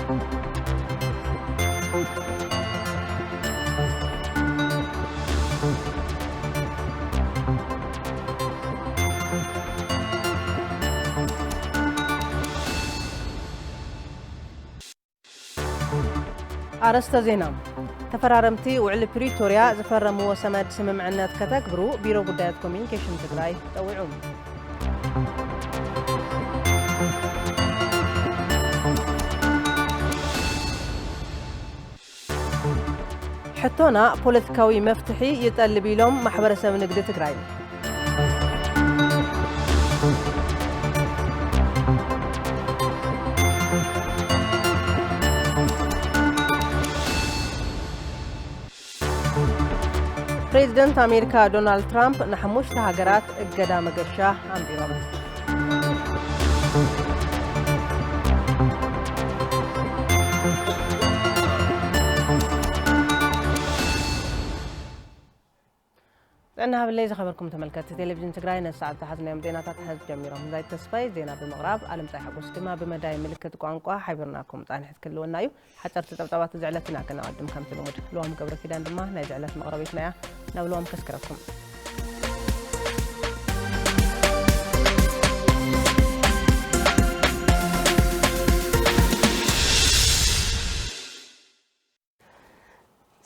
أرسط زينام تفرارمتي وعلى بريتوريا زفرموا سماد سممعنات كتكبروا بيرو بداية كوميونيكيشن تقراي توعون حتونا بوليتيكاوي مفتحي يتقلب لهم محبرسة من نقد تقراي بريزيدنت أمريكا دونالد ترامب نحموش تهاجرات قدام قشاه أمبيرام لأنها بالليل خبركم تملكت تلفزيون تقراين الساعة تحزنا يوم دينا تحز جميرهم زي التصفي زينا بالمغرب ألم تايح قوستما بمداي ملكة قوانقوا حيبرناكم تانحت كل ونايو حتى ارتطبطبات زعلتنا كنا قدم كم تلمود لوهم قبر كدان دماه نزعلت مغربيتنا نولوهم كسكركم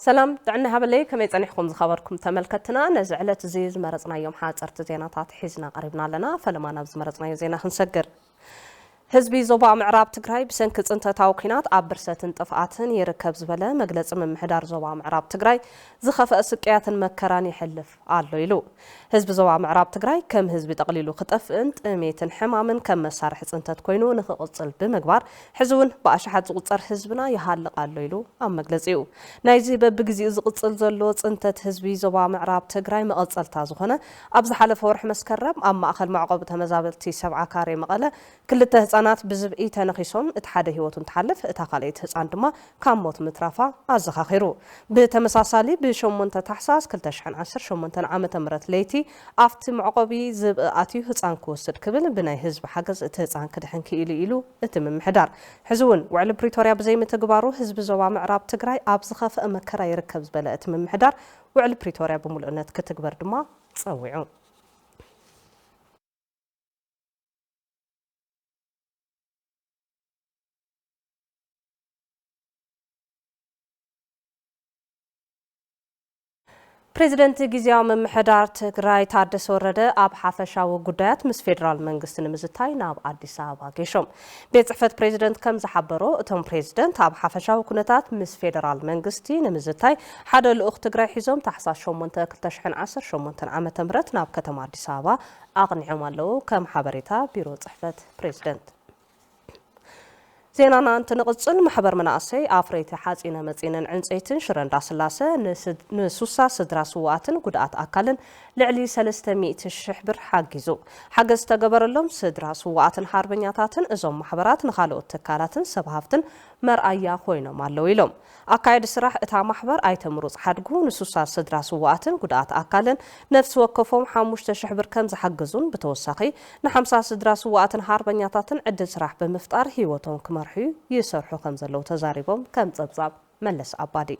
سلام دعنا هبلي كم يتعنيكم خبركم تملكتنا نزعلت زيز مرزنا يوم حاصرت زينات حيزنا قريبنا لنا فلما نبز مرزنا زينا خنسجر هزبي زوبا معراب تقراي بسنك صنتتاو كينات ابرستن طفعاتن يركب زبله مغلص ممحدار زوبا معراب تقراي زخف اسقياتن مكران يحلف الله يلو هزب زوبا معراب تقراي كم هزبي تقليلو خطف انت ميتن حمامن كم مسارح صنتت كوينو نخقصل بمغبار حزون باشحات زقصر حزبنا يحلق الله يلو ام مغلصيو نايزي ببغزي زقصل زلو صنتت هزبي زوبا معراب تقراي مقصلتا زخونه ابز حلف ورح مسكرم اما اخل معقب تمزابلتي 7 كاري مقله كلته نات بزبئي تنخيسهم اتحاده هيوتون تحلف اتاقاليت هصان دما كاموت مترافا ازخاخيرو بتمساسالي بشمونته تحساس كلتشحن 10 شمونته عامه مرت ليتي افت معقبي زبئاتي هصان كوسد كبل بناي حزب حجز اتهصان كدحن كيلي يلو اتم محدار حزون وعلى بريتوريا بزي متغبارو حزب زوا معراب تግራይ ابزخاف مكرا يركب زبله اتم محدار وعلى بريتوريا بملؤنت كتغبر دما صويعو بريزيدنت جيزياو ممحدار تግራይ ታደሰ ወረደ ኣብ ሓፈሻዊ ጉዳያት ምስ ፌደራል መንግስቲ ንምዝታይ ናብ ኣዲስ ኣበባ ገሾም ቤት ጽሕፈት ፕሬዝደንት ከም ዝሓበሮ እቶም ፕሬዝደንት ኣብ ሓፈሻዊ ኩነታት ምስ ፌደራል መንግስቲ ንምዝታይ ሓደ ልኡኽ ትግራይ ሒዞም ታሕሳስ 8 2018 ዓመተ ምህረት ናብ ከተማ ኣዲስ ኣበባ ኣቕኒዖም ኣለዉ ከም ሓበሬታ ቢሮ ጽሕፈት ፕሬዝደንት زينانا أنت نقصن محبر مناصي أفريت حاسينا مزينا عنصيتن شرندا سلاسة نسوسا سدراسواتن قدات أكلن لعلي 300 الشحبر حاجزو حاجز تجبر لهم سدراسواتن حربنياتاتن إزوم محبرات نخالو التكالاتن سبهافتن مرأيا خوينا مالويلهم أكايد سراح إتا محبر أيتمروز حدقو نسوسا سدراسواتن قدات أكلن نفس وقفهم حاموش تشحبر كمز حاجزون بتوساقي نحمسا سدراسواتن حربنياتاتن عدد سراح بمفتار هيوتون مرحي يسرحو خمزلو تزاريبهم كم تبزاب ملس أبادي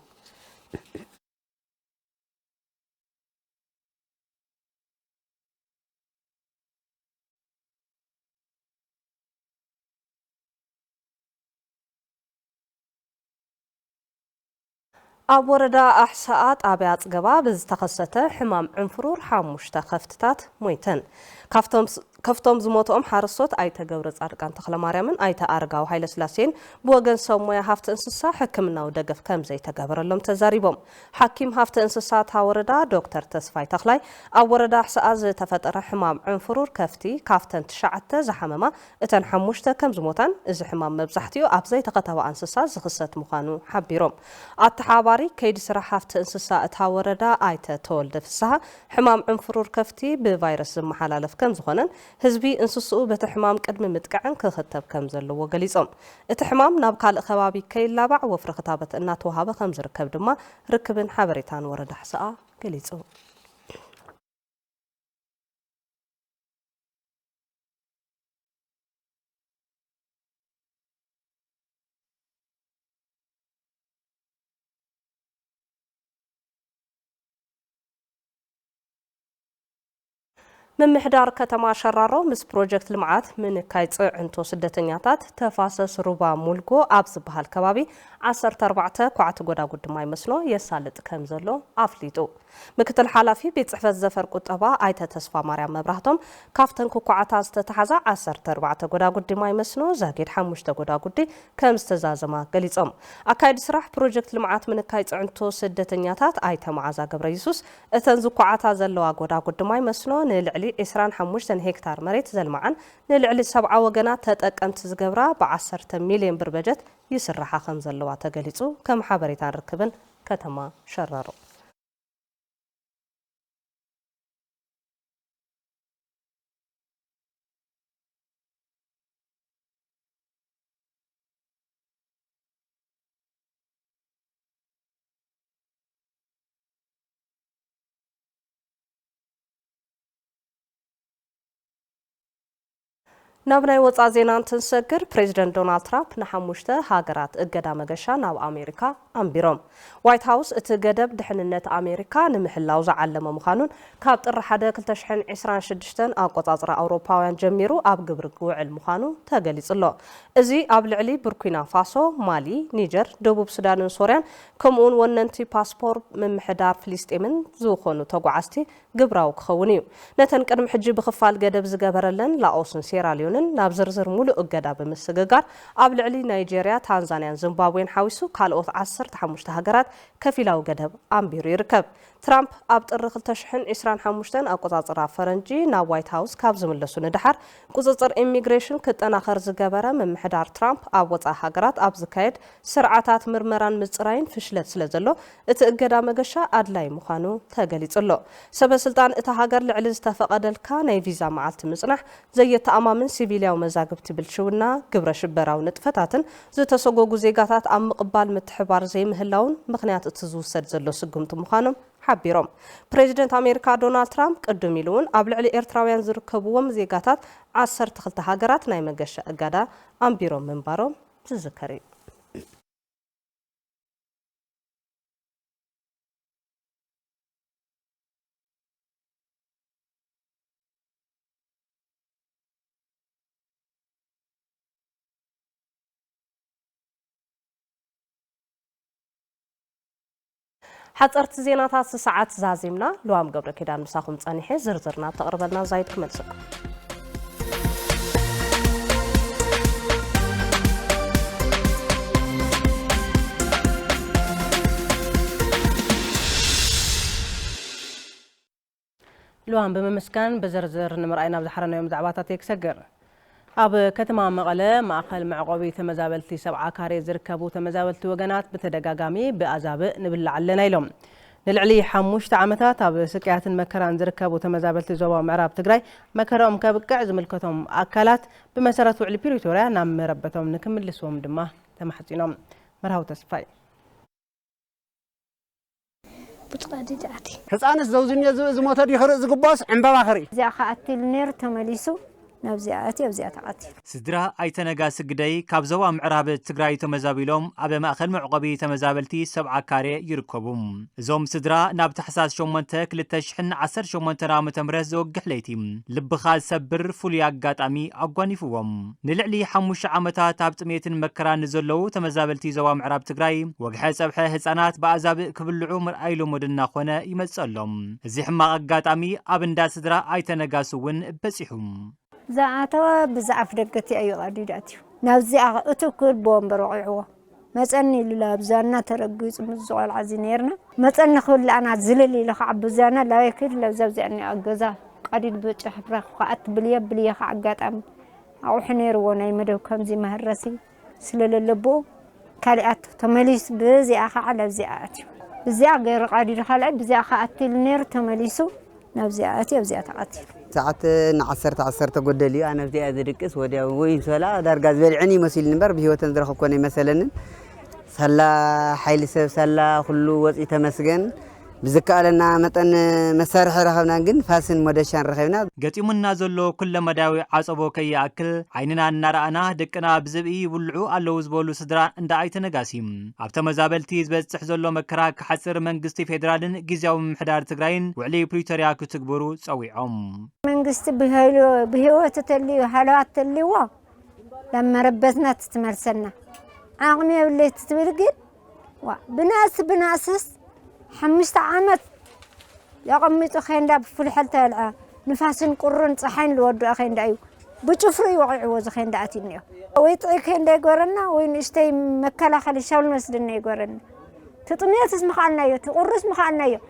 أبوردا أحساءات أبيات قباب تخصته حمام عنفرور حاموش تخفتات مويتن كفتم زموتهم حرصوت أيتا جورز أرقان تخلا مريمن أيتا أرقاو هاي لسلاسين بوغن سومويا هافت انسسا حكمنا ودقف كم زي تقابر اللهم تزاريبهم حكيم هافت انسسات هاوردا دكتور تسفاي تخلاي أوردا أحساء تفتر حمام عنفرور كفتي كافتن تشعت زحمما اتن حموشتا كم زموتان إز حمام مبزحتيو أبزي تقطوا انسسا زخصت مخانو حبيروم التحاباري كيد سرا هافت انسسا تهاوردا أيتا تولد فسها حمام عنفرور كفتي بفيروس محلالف كم زخونن هزبي انسسو بتحمام قدم متقعن كختب كم زلو غليصم اتحمام ناب كال خبابي كيلابع وفر خطابه انات وهابه كم زركب دما ركبن حبريتان ورد حسا غليصو ممحدار كتما شرارو مس بروجكت لمعات من كايت عنتو سدتنياتات تفاسس ربا مولغو ابز بحال كبابي 14 كوعت غودا غدماي مسلو يسالط كمزلو افليتو مكتل حلافي بيت صحفت زفر قطبا ايته تسفا مريم مبراهتم كافتن كوعتا استتحازا 14 غودا غدماي مسلو زاغيد 5 غودا غدي كمستزازما غليصم اكايد سراح بروجكت لمعات من كايت عنتو سدتنياتات ايته معازا غبر يسوس اتن زكوعتا زلوا غودا غدماي مسلو نلعلي 25 هكتار مريت زلمعن نلعلي 7 وغنات تطقمت زغبرا ب10 مليون بر بجت يسرحا خم زلوا تغليصو كم حبريتا ركبن كتما شرارو نابناي وصا زينان تنسجر بريزيدنت دونالد ترامب نحموشته هاجرات اجدا مغشا ناب امريكا امبيروم وايت هاوس اتجدب دحننت امريكا نمحلاو زعلمه مخانون كاب طر 1 2026 اقوطاطر اوروباوያን جميرو اب ግብር ጉዕል مخانو ተገሊጽሎ እዚ ኣብ ልዕሊ ቡርኪና ፋሶ ማሊ ኒጀር ደቡብ ሱዳንን ሶሪያን ከምኡን ወነንቲ ፓስፖርት ምምሕዳር ፍልስጤምን ዝኾኑ ተጓዓዝቲ ግብራው ክኸውን እዩ ነተን ቅድሚ ሕጂ ብኽፋል ገደብ ዝገበረለን ላኦስን ሴራሊዮንን ናብ ዝርዝር ሙሉእ እገዳ ብምስግጋር ኣብ ልዕሊ ናይጄርያ ታንዛንያን ዚምባብዌን ሓዊሱ ካልኦት 15 ሃገራት ከፊላው ገደብ ኣንቢሩ ይርከብ ትራምፕ ኣብ ጥሪ 2025 ኣቆጻጽራ ፈረንጂ ናብ ዋይት ሃውስ ካብ ዝምለሱ ንድሓር ቁጽጽር ኢሚግሬሽን ክጠናኸር ዝገበረ ምምሕዳር ትራምፕ ኣብ ወጻኢ ሃገራት ኣብ ዝካየድ ስርዓታት ምርመራን ምጽራይን ፍሽለት ስለዘሎ እቲ እገዳ መገሻ ኣድላይ ምዃኑ ተገሊጽሎ ሰበስልጣን እቲ ሃገር ልዕሊ ዝተፈቐደልካ ናይ ቪዛ መዓልቲ ምጽናሕ ዘየተኣማምን ሲቪልያዊ መዛግብቲ ብልሽውና ግብረ ሽበራዊ ንጥፈታትን ዝተሰጎጉ ዜጋታት ኣብ ምቕባል ምትሕባር ዘይምህላውን ምኽንያት እቲ ዝውሰድ ዘሎ ስጉምቲ ምዃኖም حبيرم بريزيدنت أمريكا دونالد ترامب قدم يلون قبل على إيرتراويان زركبوهم زيجاتات 10 هاجرات ناي مجشة أجدا أمبيرم من بارم تذكري حصرت زيناتات ساعات زازمنا لوام قبل كده مساخم صانيحه زرزرنا تقربنا زايد كملسكم لوام بمسكان بزرزر نمرأينا بزحرنا يوم زعباتات يكسجر ኣብ ከተማ መቐለ ማእከል መዕቆቢ ተመዛበልቲ 70 ካሬ ዝርከቡ ተመዛበልቲ ወገናት በተደጋጋሚ በአዛብእ ንብላዕ ኣለና ኢሎም ንልዕሊ 5 ዓመታት ኣብ ስቃያትን መከራን ዝርከቡ ተመዛበልቲ ዞባ ምዕራብ ትግራይ መከራኦም ከብቅዕ ዝምልከቶም ኣካላት ብመሰረት ውዕሊ ፕሪቶሪያ ናብ መረበቶም ንክምልስዎም ድማ ተማሕጺኖም መርሃው ተስፋይ بتقديداتي ህፃንስ ዘውዝንየ ዝሞተ ዲኽር ዝግባስ ዕምባባ ኸሪ እዚኣ ኸኣትል ነር ተመሊሱ نبزياتي وبزياتي سدرا ايتنغا سغداي كابزوا معراب تግራይ ተመዛቢሎም ኣብ ማእከል መዕቆቢ ተመዛበልቲ 70 ካሬ ይርከቡም እዞም ስድራ ናብ ተሕሳስ 8 2018 ዓመተ ምህረት ዘወግሕ ለይቲ ልብኻ ሰብር ፍሉይ አጋጣሚ ኣጓኒፍዎም ንልዕሊ 5 ዓመታት ኣብ ጥሜትን መከራን ዘለው ተመዛበልቲ ዘዋ ምዕራብ ትግራይ ወግሐ ፀብሐ ህፃናት በአዛብ ክብልዑ ምርኣይሎ ሞድና ኾነ ይመጸሎም እዚ ሕማቕ አጋጣሚ ኣብ እንዳ ስድራ ኣይተነጋሱውን በፂሑም زعتوا بزعف دقتي أي قديداتي نوزع أتوكل بومبر وعيوه مثلا لا بزانا ترقيص مزوال عزينيرنا مثلا خل أنا زللي لخ عبزانا لا يكل لو زوجني أجزا قديد بتحبرخ قعدت بليه حقات أم أو حنير وناي مدو كم زي مهرسي سلل اللبو كاليات تمليس بزي أخا على بزياتي بزي غير قديد خلع بزي أخا أتل نير تمليسو نبزياتي وبزياتي ساعات عصرت قدلي أنا بدي أدركس ودي وين سلا درجات بالعني مسيل نبر بهوة ندرخ كوني مثلا سلا حيل سب سلا خلو وضع تمسجن بذكالنا متن مسارح رخبنا جن فاسن مدشان رخبنا قتيمنا زلو كل مداوي عصبو كي يأكل عيننا نرانا دكنا بزبئي بلعو اللوز بولو سدرا عند عيتنا قاسيم عبتا مزابلتي زبزح زلو مكراك حسر منقستي فيدرالن جيزاو محدار تقراين وعلي بريتوريا كتكبرو تسويعهم منقست بهيوة تلي وحالات تلي لما ربتنا تتمرسلنا عاقمي اللي تتبرقل بناسس 5 عامات يقمطوا خيندا بفلحل تلعا نفاسن قرن صحين لودو خيندا ايو بچفري وقعو زخيندا اتينيو ويطعي خيندا يغورنا وين اشتي مكلاخل شاول مسدنا يغورنا تطميات اسمخالنا يو تقرس مخالنا يو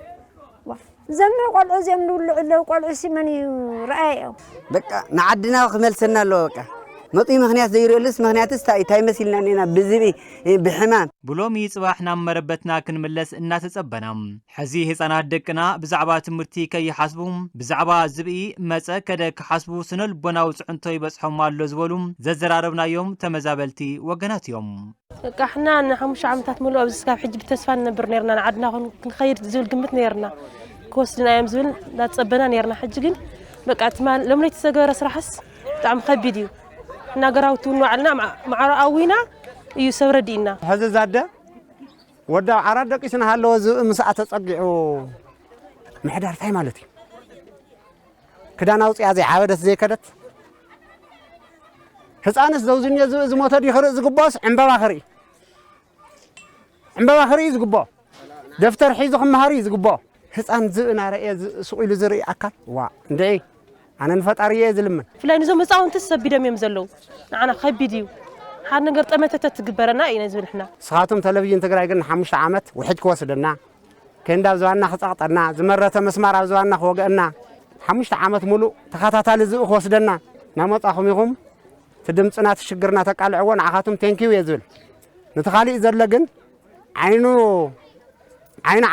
زمن قلعو زمن لو قلعو سيمني رأيو بقى نعدنا وخملسنا له بقى مطي مخنيات زي رولس مخنيات تاي مسيلنا نينا بزبي بحمام بلومي صباحنا مربتنا كنملس الناس تصبنا حزي هصانات دقنا بزعبا تمرتي كي يحاسبوم بزعبا زبئي مصا كده كحاسبو سنل بناو صعنتو يبصحوا مالو زبلوم ززراربنا يوم تمزابلتي وغنات يوم احنا نحمش عمتات ملو بزكاب حج بتسفان نبر نيرنا عدنا كنخير زول قمت نيرنا كوسنا ايام زول لا تصبنا نيرنا حجين بقى تمال لم يتسغر سرحس طعم خبيديو ناغراوتو نوعنا مع راوينا يسوردينا هذا زاده ودا عراد دقيسنا هالو مساعه تصقعو محدار تاي مالتي كداناو صيا زي عابدت زي كدت حصانس زوزني زموت دي خرز زغباس عنبا خري زغبا دفتر حيزخ مهاري زغبا حصان زنا رأي سقيل زري اكل وا اندي أنا نفطريه زلمن فلان زو مصاون تسب دم يمزلو انا خبيديو حد نغر طمته تتغبرنا اي نزل احنا سخاتم تلفزيون تግራይ ግን 5 ዓመት وحد كوسدنا كندا زوانا خصقطنا زمرته مسمار زوانا خوغنا 5 ዓመት ሙሉ ተኸታታሊ ዝኡ ወስደና ናመጣኹም ይኹም ትድምጽና ትሽግርና ተቃልዕዎን አኻቱም ቴንኪው የዝብል ንተኻሊ ዘለ ግን አይኑ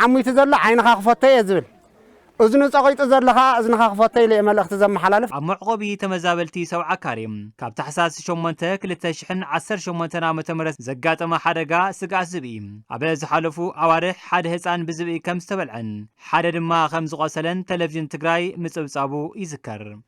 ዓሙይት ዘለ ዓይንኻ ክፈተ የዝብል أذن صغيت زرلها أذن خافتي لي ملأخت زم حلالف. معقوبي تمزابلتي سبعة كاريم. كاب تحساس شومنتك لتشحن 10 شومنتنا متمرس زقات ما حدقا سقع زبيم. عباز حلفو عوارح حد هسان بزبي كم استبلعن. حد ما 5 غسلن تلفزيون تقراي متصابو يذكر.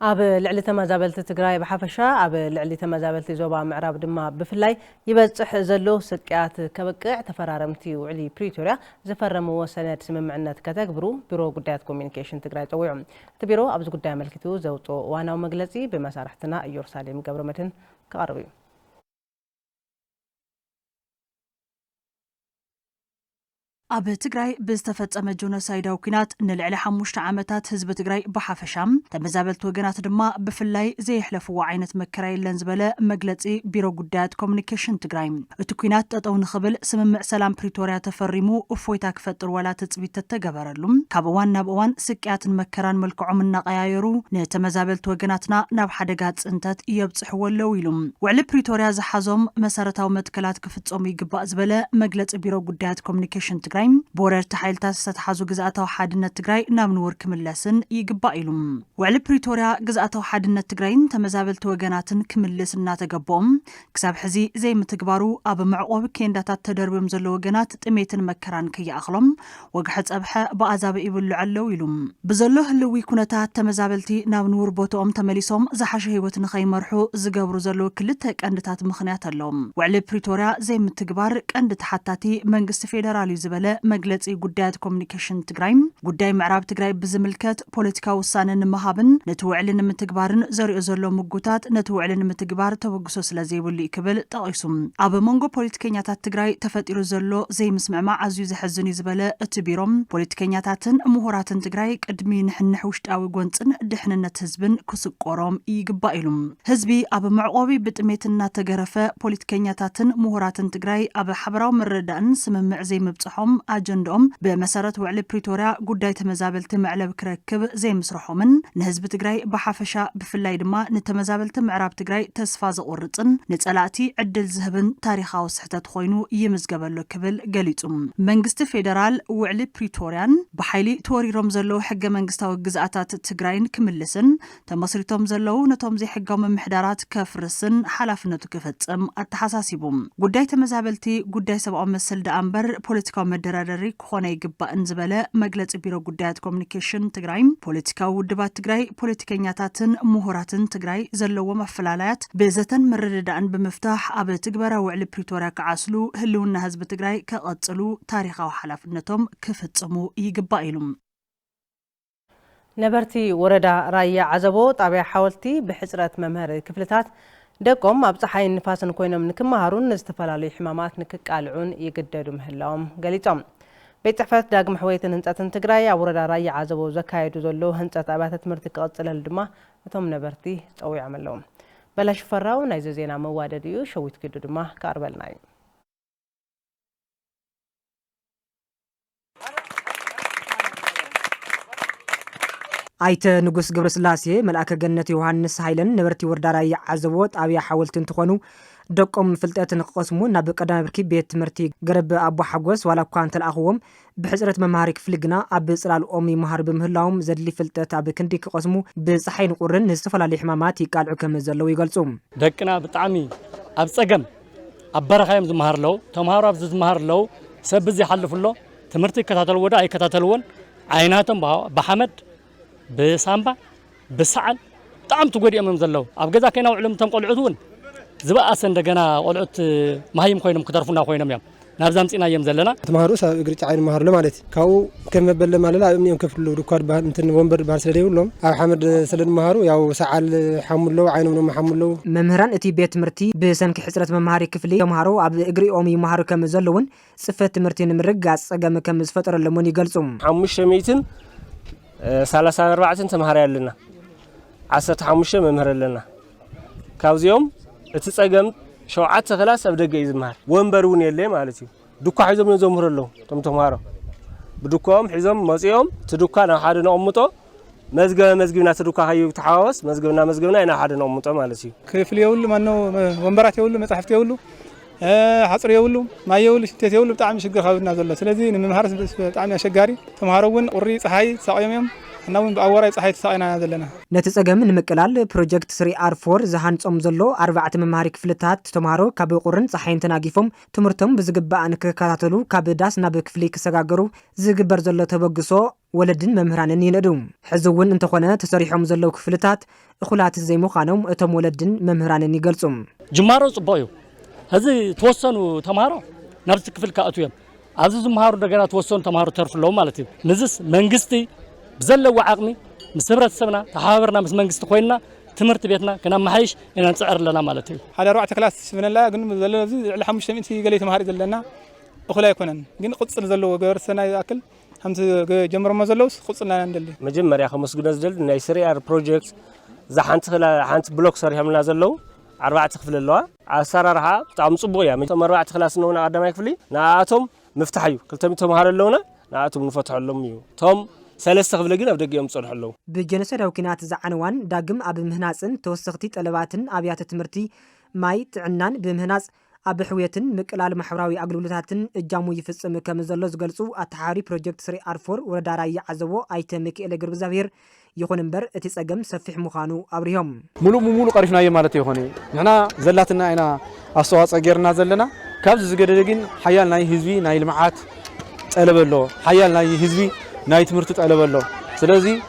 أب لعلي تمازابلت تقراي بحفشة أب لعلي تمازابلت زوبا معراب دما بفلاي يبزح زلو سكات كبقع تفرارمتي وعلي بريتوريا زفرمو وسند سممعنا كتكبرو بيرو قدات كوميونيكيشن تقراي طويعم تبيرو أبز قدام ملكتو زوتو وانا ومجلسي بمسارحتنا يورساليم قبرمتن كقربي أب تجري بستفت جونوسايد وكنات نلعلى 5 عامات حزب تجري بحفشام تمزابلت وجنات دما بفلاي زي حلفوا عينة مكراي لنزبلة مجلسي بيرو قدات كوميونيكيشن تجري التكوينات تطون خبل سمم سلام بريتوريا تفرمو وفويتاك فتر ولا تثبيت تجبرلهم كابوان نبوان سكيات مكران ملكعم النقايرو نتمزابلت وجناتنا نب حدقات انتات يبصح ولويلهم وعلى بريتوريا زحزم مسارتها ومتكلات كفتصوم يقبا زبلة مجلس بيرو قدات كوميونيكيشن تجري بورر تحايلتاس ستحازو جزءاتو حادنة تجري نامنور كملسن يقبائلهم وعلى بريتوريا جزءاتو حادنة تجرين تمزابلت وجناتن كملسن تجبهم كسب حزي زي متجبرو أب معقوب كيندات تدرب مزلو جنات تميتن مكران كي أخلم وجحت أبحى بعذاب يبل علويلهم بزلوه اللي يكونتها تمزابلتي نامنور بوتوم تمليسهم زحشه وتنخي مرحو زجبرو زلو كلتك أندتات مخنيات اللهم وعلى بريتوريا زي متجبر أندت حتاتي منجس فيدرالي زبالة مجلسي قدات كوميونيكيشن تجرايم قداي معراب تجراي بزملكات بوليتيكا وصانن مهابن نتوعلن متجبارن زري زلو مجوتات نتوعلن متجبار توجسو سلازي واللي قبل تقيسم أب مونغو بوليتيكينياتات تجراي تفتيرو زلو زي مسمع مع عزيز حزني زبالة التبيرم بوليتيكينياتاتن مهوراتن تجراي قدمي نحن حوشت أو جونتن دحنا تهزبن كسق قرام يقبائلهم هزبي أب معقوبي بتميتنا تجرفة بوليتيكينياتاتن مهوراتن تجراي أب حبراو مردان سممع زي مبصحهم أجندهم بمسارة وعلى بريتوريا قداي تمزابلت معلب كركب زي مسرحهم نهزب تجراي بحفشة بفلاي دما نتمزابلت معراب تجراي تسفاز قرطن نتسالاتي عدل زهبن تاريخا وصحتات خوينو يمزقبلو كبل قليتهم منجست فيدرال وعلى بريتوريان بحيلي توري رمزلو حق منجستا وجزءاتات تجراين كملسن تمصريتهم زلو نتوم زي حقهم محدارات كفرسن حلفنتو كفتم التحساسيبهم قداي تمزابلتي قداي سبعو مسل دأمبر بوليتيكا መደራደሪ ክኾነ ይግባእን ዝበለ መግለፂ ቢሮ ጉዳያት ኮሙኒኬሽን ትግራይ ፖለቲካዊ ውድባት ትግራይ ፖለቲከኛታትን ምሁራትን ትግራይ ዘለዎም ኣፈላላያት ብዘተን መረዳዳእን ብምፍታሕ ኣብ ትግበራ ውዕሊ ፕሪቶርያ ክዓስሉ ህልውና ህዝቢ ትግራይ ከቐጽሉ ታሪኻዊ ሓላፍነቶም ክፍጽሙ ይግባእ ኢሉ ነበርቲ ወረዳ ራያ ዓዘቦ ጣብያ ሓወልቲ ብሕጽረት መምህር ክፍልታት ደቆም ኣብ ፀሓይ ንፋስን ኮይኖም ንክመሃሩን ዝተፈላለዩ ሕማማት ንክቃልዑን ይግደዱ ምህላዎም ገሊጾም ቤት ጽሕፈት ዳግም ሕወይትን ህንጸትን ትግራይ ኣብ ወረዳ ራያ ዓዘቦ ዘካየዱ ዘሎ ህንጸት ኣብያተ ትምህርቲ ክቕጽለሉ ድማ እቶም ነበርቲ ፀዊዖም ኣለዉ በላሽ ፈራው ናይዚ ዜና መዋደድ እዩ ሸዊት ግዱ ድማ ካርበልና እዩ አይተ ንጉስ ገብረስላሴ መልአከ ገነት ዮሐንስ ሃይለን ነበርቲ ወረዳ ራያ ዓዘቦ ጣብያ ሓወልቲ እንትኾኑ ደቆም ፍልጠትን ክቐስሙ ናብ ቀዳማይ ብርኪ ቤት ትምህርቲ ገረብ ኣቦ ሓጎስ ዋላ እኳ እንተለኣኽዎም ብሕፅረት መምሃሪ ክፍሊ ግና ኣብ ጽላልኦም ይመሃሩ በምህላዎም ዘድሊ ፍልጠት ኣብ ክንዲ ክቐስሙ ብፀሓይን ቁርን ዝተፈላለዩ ሕማማት ይቃልዑ ከም ዘለዉ ይገልጹ ደቅና ብጣዕሚ ኣብ ፀገም ኣብ በረኻዮም ዝመሃርለው ተምሃሮ ኣብ ዝመሃርለው ሰብ ዝሓልፍሎ ትምህርቲ ይከታተልዎ ዳ ኣይከታተልዎን ዓይናቶም ብሓመድ بسامبا بسعل طعم تقولي أمام زلوا أبغى كنا وعلم تنقلعون زبا أصلا دجنا قلعت ما هي مخوينهم كترفونا خوينهم يوم نابزام سينا يوم زلنا تمهارو سأقرأ عين مهار له مالتي كاو كم ببل ماله لا يوم كفلو ركار بها مثل نوفمبر بارسلدي ولهم أو حمد سلد مهارو ياو سعل حمله عينهم محمله ممهران أتي بيت مرتي بسنك حسرة ممهاري كفلي مهارو أب أجري أمي مهارو كم زلون صفة مرتين مرجع أجمع كم فترة لموني جلسهم حمش ميتين سالسان أربعة تمهاري لنا عسات حمشة ممهر لنا كاوزيوم تتساقم شوعات خلاص أبدأ جايز مهر وانبرون يلي مالتي دكا حزم نزمهر له تمهارو بدكام حزم مزيوم تدكا نحادنا أمته مزجنا تدكا هاي تحاوس مزجنا أنا حادنا أمته مالتي كيف يقول ما إنه وانبرات يقول ما تحفت يقول حصر يقول ما يقول شتى يقول بتاع مش قهوة نازل له سلذي إن مهارس بتاع شجاري تمهارون قري صحي صايم ناوي بأوري صحي صاينا نازل لنا نتساقم من مكلال بروجكت 3R4 زهان صمزلو 4 ممهاري كفلتات تمهارو كاب قرن صحين تناقيفهم تمرتم بزقباء نككاتلو كاب داس نابك فليك سقاقرو زقبر زلو تبقصو ولدن ممهرانن يندوم حزون انتخونا تسريحهم زلو كفلتات اخلات الزيمو خانوم اتم ولدن ممهرانن يقلصم جمارو صبايو هذي توصلوا تمهارو نفس كفل كأتويم عزيز مهارو دجنا توصلوا تمهارو ترف لهم مالتي نزس منجستي بزلوا عقمي مسبرة سبنا تحاورنا مس منجست خوينا تمرت بيتنا كنا محيش إن نسعر لنا مالتي هذا روعة كلاس من الله قلنا بزلوا زي على حمش تمشي قال لي تمهاري زلنا أخلا يكونن قلنا قص نزلوا جور سنة أكل هم جمر ما زلوس قص لنا ندلي مجمر يا خمس جناز دل نيسري ار بروجكت زحنت خلا حنت بلوك صار هم نازلوا 4 تخفل اللوا عسررها طعم صبويا من 4 خلاص نونا قدام يكفلي ناتهم مفتحيو كلتم تمهار اللونا ناتهم نفتح لهم يو توم ثلاث خفل جنا بدك يوم صلح له بجنسة لو كانت زعنوان داقم أب مهناسن توسختي طلباتن أبيات تمرتي ماي تعنان بمهناس أب حويتن مكلال محراوي أقلولتاتن الجامو يفصم كمزلو زغلصو أتحاري بروجكت 3R4 وردا راي عزبو أيتمك إلى قرب زافير يكون امبر اتساقم سفح مخانو أبريهم مولو قرفنا أي مالتي يخوني نحنا زلاتنا أنا أصوات أجرنا زلنا كابز زقدرجين حيال ناي هزبي ناي المعات قلب له حيال ناي هزبي ناي تمرت قلب له سلازي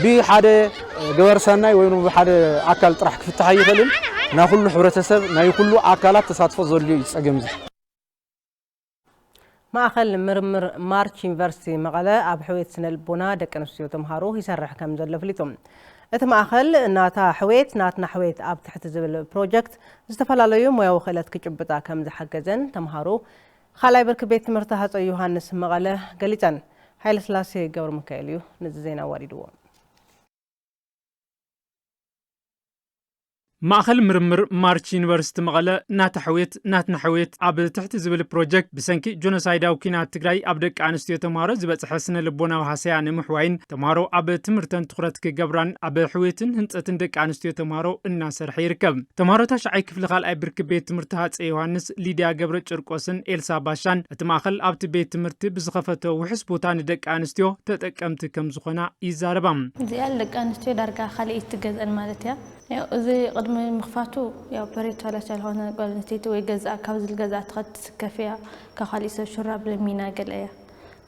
بحدا جورسنا وينو بحدا أكل طرح كفتح يخلن نا كل حرتسب نا كل أكلات تصادف زليو يساقم ማእኸል ምርምር ማርች ዩኒቨርሲቲ መቐለ ኣብ ሕዌት ስነ ልቦና ደቂ ኣንስትዮ ተምሃሮ ይሰርሕ ከም ዘሎ ፍሊጦም እቲ ማእኸል ናታ ሕዌት ናትና ሕዌት ኣብ ትሕቲ ዝብል ፕሮጀክት ዝተፈላለዩ ሞያዊ ክእለት ክጭብጣ ከም ዝሓገዘን ተምሃሮ ካልኣይ ብርኪ ቤት ትምህርቲ ሃፀይ ዮሃንስ መቐለ ገሊፀን ሃይለ ስላሴ ገብረ ሚካኤል እዩ ነዚ ዜና ወሪድዎ ማእኸል ምርምር ማርች ዩኒቨርሲቲ መቐለ ናትና ሕዌት ኣብ ትሕቲ ዝብል ፕሮጀክት ብሰንኪ ጆኖሳይዳዊ ኩናት ትግራይ ኣብ ደቂ ኣንስትዮ ተምሃሮ ዝበፅሐ ስነ ልቦናዊ ሃሰያ ንምሕዋይን ተምሃሮ ኣብ ትምህርተን ትኩረት ክገብራን ኣብ ሕዌትን ህንፀትን ደቂ ኣንስትዮ ተምሃሮ እናሰርሐ ይርከብ ተምሃሮ ታሽዓይ ክፍሊ ካልኣይ ብርኪ ቤት ትምህርቲ ሃፀይ ዮሃንስ ሊድያ ገብረ ጭርቆስን ኤልሳ ባሻን እቲ ማእኸል ኣብቲ ቤት ትምህርቲ ብዝኸፈቶ ውሕስ ቦታ ንደቂ ኣንስትዮ ተጠቀምቲ ከም ዝኾና ይዛረባ እዚኣ ደቂ ኣንስትዮ ዳርጋ ካልእ ትገዝአን ማለት እያ እዚ ቅድሚ ምኽፋቱ ያው ፐሬድ ቻላቻል ሆነ ጓልነቴቱ ወይ ገዛ ካብዝ ልገዛ ትኸት ከፊያ ካኻሊ ሰብ ሹራብ ለሚና ገለያ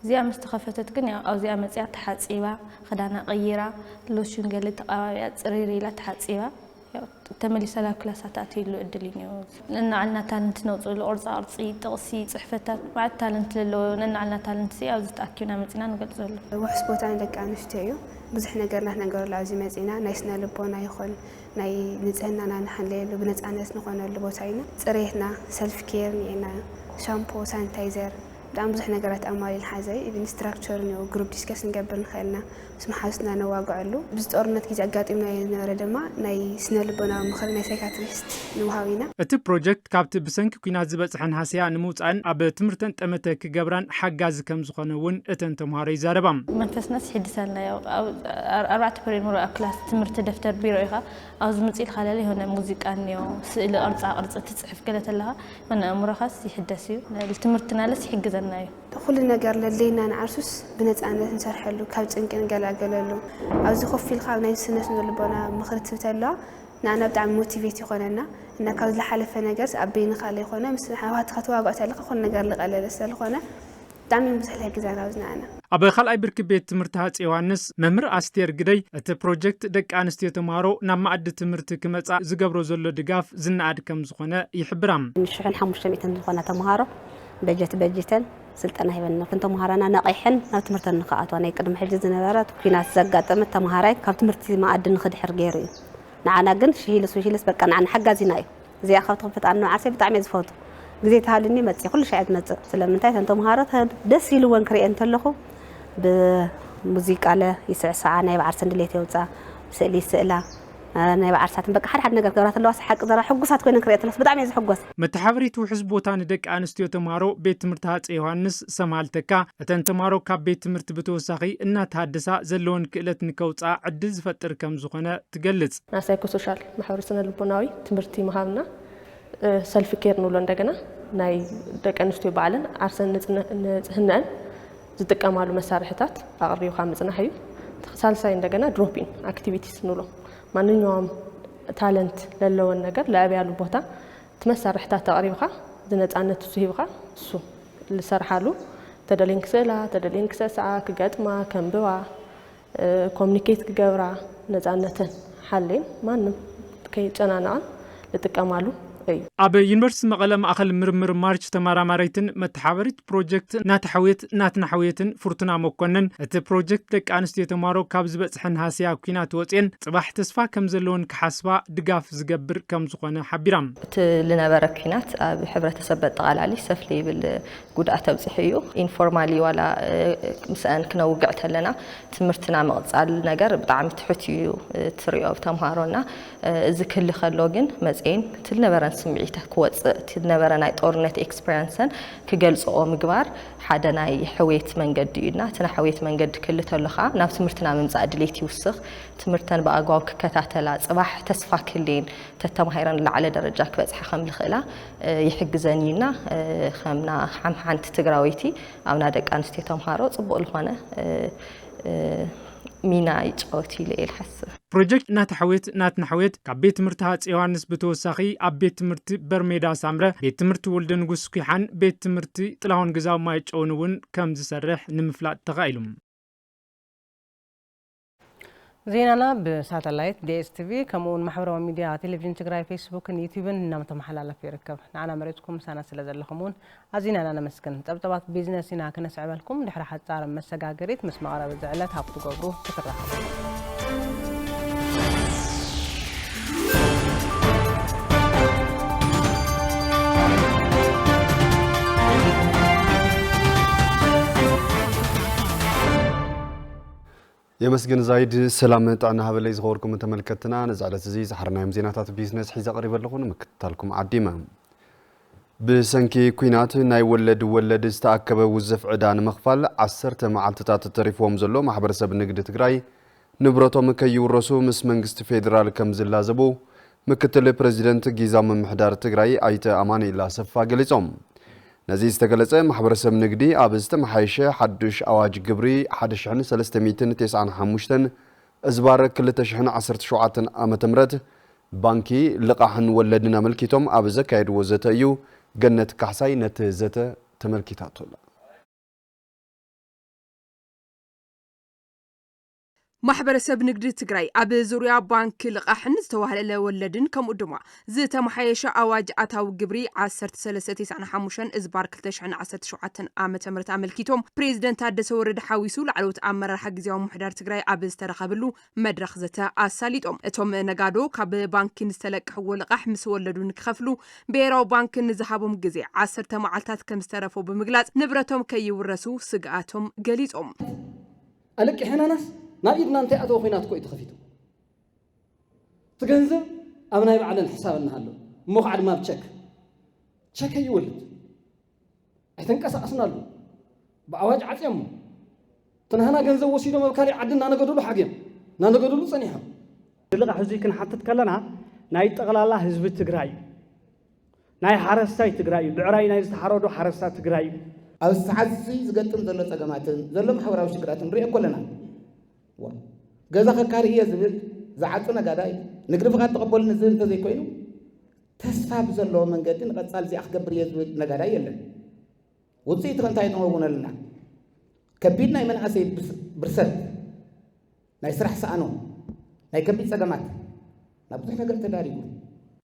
እዚኣ ምስ ተኸፈተት ግን ያው ኣብዚኣ መፅያ ተሓፂባ ክዳና ቀይራ ሎሽን ገለ ተቐባቢያ ፅሪር ኢላ ተሓፂባ ያው ተመሊሳ ላብ ክላሳት ኣትይሉ እድል እዩ ነናዓልና ታለንት ነውፅሉ ቅርፃ ቅርፂ ጥቕሲ ፅሕፈታት ባዕድ ታለንት ዘለዎ ነናዓልና ታለንት ሲ ኣብዚ ተኣኪብና መፂና ንገልፀሉ ውሕስ ቦታ ንደቂ ኣንስትዮ እዩ ብዙሕ ነገር ናትነገረሉ ኣብዚ መፂና ናይ ስነ ልቦና ይኹን ናይ ንፅህናና ንሓለየሉ ብነፃነት ንኾነሉ ቦታ ኢና ፅሬትና ሰልፍ ኬር ኒአና ሻምፖ ሳኒታይዘር ብጣዕሚ ብዙሕ ነገራት ኣማሊል ሓዘ ኢቭን ስትራክቸር ነው ግሩፕ ዲስከስ ንገብር ንኽእልና ምስ ማሓዙትና ነዋግዐሉ ብዚ ጦርነት ግዜ ኣጋጢምና ዝነበረ ድማ ናይ ስነ ልቦናዊ ምኽሪ ናይ ሳይካትሪስት ንውሃብ ኢና እቲ ፕሮጀክት ካብቲ ብሰንኪ ኩናት ዝበፅሐን ሃስያ ንምውፃእን ኣብ ትምህርተን ጠመተ ክገብራን ሓጋዚ ከም ዝኾነ እውን እተን ተምሃሮ ይዛረባ መንፈስና ይሕድሰልና ያው ኣርባዕተ ፐሬድ ሙሉ ኣብ ክላስ ትምህርቲ ደፍተር ቢሮ ኢኻ ኣብዚ ምፅኢል ካለለ የሆነ ሙዚቃ እኒኦ ስእሊ ቅርፃ ቅርፂ ትፅሕፍ ገለ ተለኻ ሆነ ኣእምሮኻስ ይሕደስ እዩ ትምህርትና ለስ ይሕግዘና እዩ ኩሉ ነገር ለለይና ንዓርሱስ ብነፃነት ንሰርሐሉ ካብ ጭንቂ ንገላገለሉ ኣብዚ ኮፍ ኢልካ ናይ ስነ ልቦና ምኽሪ ትህብ ተለዋ ንኣና ብጣዕሚ ሞቲቬት ይኾነና እና ካብ ዝሓለፈ ነገር ኣበይኒ ካለ ይኾነ ምስ ሃዋትካ ተዋግዖ ተለካ ኩሉ ነገር ዝቐለለ ስለዝኾነ ብጣዕሚ ብዙሕ ዝሕግዘና ኣብዝናኣና ኣብ ካልኣይ ብርኪ ቤት ትምህርቲ ሃፀይ ዮሃንስ መምህር ኣስቴር ግደይ እቲ ፕሮጀክት ደቂ ኣንስትዮ ተምሃሮ ናብ ማኣዲ ትምህርቲ ክመፃእ ዝገብሮ ዘሎ ድጋፍ ዝነኣድ ከም ዝኾነ ይሕብራ 1500 ዝኾና ተምሃሮ በጀተን ስልጠና ሂበና ክንተምሃራና ነቂሕን ናብ ትምህርተን ንኽኣትዋ ናይ ቅድሚ ሕጂ ዝነበረ ኩናት ዘጋጠመት ተምሃራይ ካብ ትምህርቲ ማኣዲ ንኽድሕር ገይሩ እዩ ንዓና ግን ሽሂልስ በቃ ንዓና ሓጋዚና እዩ እዚኣ ካብ ትኽፈት ኣነ ዓርሰይ ብጣዕሚ እየ ዝፈቱ ግዜ ተሃልኒ መፅእ ኩሉ ሻዕ ዝመፅእ ስለምንታይ እተን ተምሃሮ ደስ ኢልወን ክሪአን ተለኹ ብሙዚቃ ይስዕስዓ ናይ ባዓርሰን ድሌት የውፃ ስእሊ ስእላ ናይ ባዓርሳትን በቃ ሓደ ነገር ገብራ ተለዋ ሓቂ ዘራ ሕጉሳት ኮይነን ክሪአ ተለስ ብጣዕሚ እየ ዝሕጎስ መተሓበሪት ውሕስ ቦታ ንደቂ ኣንስትዮ ተምሃሮ ቤት ትምህርቲ ሃፀይ ዮሃንስ ሰማልተካ እተን ተምሃሮ ካብ ቤት ትምህርቲ ብተወሳኺ እናተሃደሳ ዘለዎን ክእለት ንከውፃእ ዕድል ዝፈጥር ከም ዝኾነ ትገልጽ ናይ ሳይኮሶሻል ማሕበረ ስነ ልቦናዊ ትምህርቲ ምሃብና ሰልፍ ኬር ንብሎ እንደገና ናይ ደቂ ኣንስትዮ በዓለን ዓርሰን ንፅህናን ዝጥቀማሉ መሳርሕታት ኣቕሪብካ ምፅናሕ እዩ ሳልሳይ እንደገና ድሮፒን አክቲቪቲስ ንብሎ ማንኛውም ታለንት ለለውን ነገር ለአብያሉ ቦታ ተመሳርሕታት ተቕሪብካ ዝነፃነት ዝሂብካ እሱ ልሰርሓሉ ተደሊንክ ስእላ ተደሊንክ ሰስዓ ክገጥማ ከንብባ ኮሙኒኬት ክገብራ ነፃነትን ሓሌን ማንም ከይጨናነቐን ዝጥቀማሉ እዩ ኣብ ዩኒቨርሲቲ መቐለ ማእኸል ምርምር ማርች ተመራማሪትን መተሓበሪት ፕሮጀክት ናትናሕውየትን ፍርቱና መኮነን እቲ ፕሮጀክት ደቂ ኣንስትዮ ተምሃሮ ካብ ዝበፅሐን ሃስያ ኩናት ወፅን ፅባሕ ተስፋ ከም ዘለዎን ክሓስባ ድጋፍ ዝገብር ከም ዝኾነ ሓቢራ እቲ ዝነበረ ኩናት ኣብ ሕብረተሰብ በጠቓላሊ ሰፍለ ይብል ጉድኣት ተብፅሑ እዩ ኢንፎርማሊ ዋላ ምስአን ክነውግዕ ተለና ትምህርትና ምቕፃል ነገር ብጣዕሚ ትሑት እዩ ትሪኦ ተምሃሮና እዚ ክህሊ ከሎ ግን መፅን ትልነበረን ስምዒታት ክወፅእ ትነበረ ናይ ጦርነት ኤክስፒሪየንስን ክገልፅኦ ምግባር ሓደ ናይ ሕዌት መንገዲ እዩና እቲ ናይ ሕዌት መንገዲ ክህሊ ተለኻ ናብ ትምህርትና ምምፃእ ድሌት ይውስኽ ትምህርተን ብኣግባብ ክከታተላ ፅባሕ ተስፋ ክህልየን ተተማሂረን ላዕለ ደረጃ ክበፅሓ ከም ዝኽእላ ይሕግዘን እዩና ከምና ሓንቲ ትግራወይቲ ኣብና ደቂ ኣንስትዮ ተምሃሮ ፅቡቅ ዝኾነ ሚና ይጫወት ኢለ ልሓስብ ፕሮጀክት ናትናሕውየት ካብ ቤት ትምህርቲ ሃፀይ ዮሃንስ ብተወሳኺ ኣብ ቤት ትምህርቲ በርሜዳ ሳምረ ቤት ትምህርቲ ወልደ ንጉስ ኩሓን ቤት ትምህርቲ ጥላሁን ግዛው ማይጨውን እውን ከም ዝሰርሕ ንምፍላጥ ተኻኢሉ ዜናና ብሳተላይት ዲኤስቲቪ ከምኡውን ማሕበራዊ ሚድያ ቴሌቪዥን ትግራይ ፌስቡክን ዩቲዩብን እናተመሓላለፈ ይርከብ ንዓና መሬትኩም ሳና ስለ ዘለኹምን ኣዚና ነመስግን ጠብጠባት ቢዝነስ ኢና ክነስዕበልኩም ድሕሪ ሓፃር መሰጋገሪት ምስ መቕረቢ ዝዕለት ሃብቲ ገብሩ ትክራኸቡ يمسجن زايد سلام طعنا هبلي زغوركم تملكتنا نزعلت زي زحرنا يم زينات بيزنس حيزا قريب لكم مكتالكم عديمه بسنكي كوينات ناي ولد استاكبه وزف عدان مخفل 10 معلتات تريفوم زلو محبرسب نقد تግራይ ንብረቶም ከይውረሱ ምስ መንግስቲ ፌደራል ከም ዝላዘቡ ምክትል ፕሬዝዳንት ጊዜያዊ ምምሕዳር ትግራይ ኣይተ ኣማኑኤል ኣሰፋ ገሊጾም ነዚ ዝተገለጸ ማሕበረሰብ ንግዲ ኣብ ዝተመሓየሸ ሓዱሽ ኣዋጅ ግብሪ 1395 እዝባር 2017 ዓመተ ምህረት ባንኪ ልቃሕን ወለድን አመልኪቶም ኣብ ዘካየድዎ ዘተ እዩ ገነት ካሕሳይ ነቲ ዘተ ተመልኪታቶላ ማሕበረሰብ ንግዲ ትግራይ ኣብ ዙርያ ባንኪ ልቃሕን ዝተዋህለለ ወለድን ከምኡ ድማ ዝተመሓየሸ ኣዋጅ ኣታዊ ግብሪ 1395 እዝባር 2017 ዓመተ ምህረት ኣመልኪቶም ፕሬዝደንት ታደሰ ወረደ ሓዊሱ ላዕለዎት ኣመራርሓ ግዚያዊ ምሕዳር ትግራይ ኣብ ዝተረኸበሉ መድረኽ ዘተ ኣሳሊጦም እቶም ነጋዶ ካብ ባንኪ ዝተለቅሕዎ ልቃሕ ምስ ወለዱ ንክኸፍሉ ብሄራዊ ባንኪ ንዝሃቦም ግዜ 10 መዓልታት ከም ዝተረፈ ብምግላጽ ንብረቶም ከይውረሱ ስግኣቶም ገሊጾም ኣለቅሕናናስ ናብ ኢድና እንታይ ኣተው ኮይናት ኮይ ተኸፊቱ ትገንዘብ ኣብ ናይ ባዕለን ሕሳብ እናሃሎ እሞ ከዓ ድማ ቸክ ይወልድ ኣይተንቀሳቀስናሉ ብኣዋጅ ዓፅዮም ተናህና ገንዘብ ወሲዶም ኣብ ካሊእ ዓዲ እናነገደሉ ሓግዮም እናነገደሉ ጸኒሖም ልቃሕ ሕዚ ክንሓትት ከለና ናይ ጠቕላላ ህዝቢ ትግራይ ናይ ሓረስታይ ትግራይ ብዕራይ ናይ ዝተሓረዱ ሓረስታት ትግራይ ኣብ ሰዓት ዝገጥም ዘሎ ፀገማትን ዘሎ ማሕበራዊ ሽግራትን ንሪኦ ከለና ገዛ ከካሪ እየ ዝብል ዝዓፁ ነጋዳይ ንግዲ ፍቃድ ተቐበሉ ንዝብል እንተዘይኮይኑ ተስፋ ብዘለዎ መንገዲ ንቐፃል እዚኣ ክገብር እየ ዝብል ነጋዳይ የለን ውፅኢት እንታይ ንኸውን ኣለና ከቢድ ናይ መናእሰይ ብርሰት ናይ ስራሕ ሰኣኖ ናይ ከቢድ ፀገማት ናብ ብዙሕ ነገር ተዳሪጉ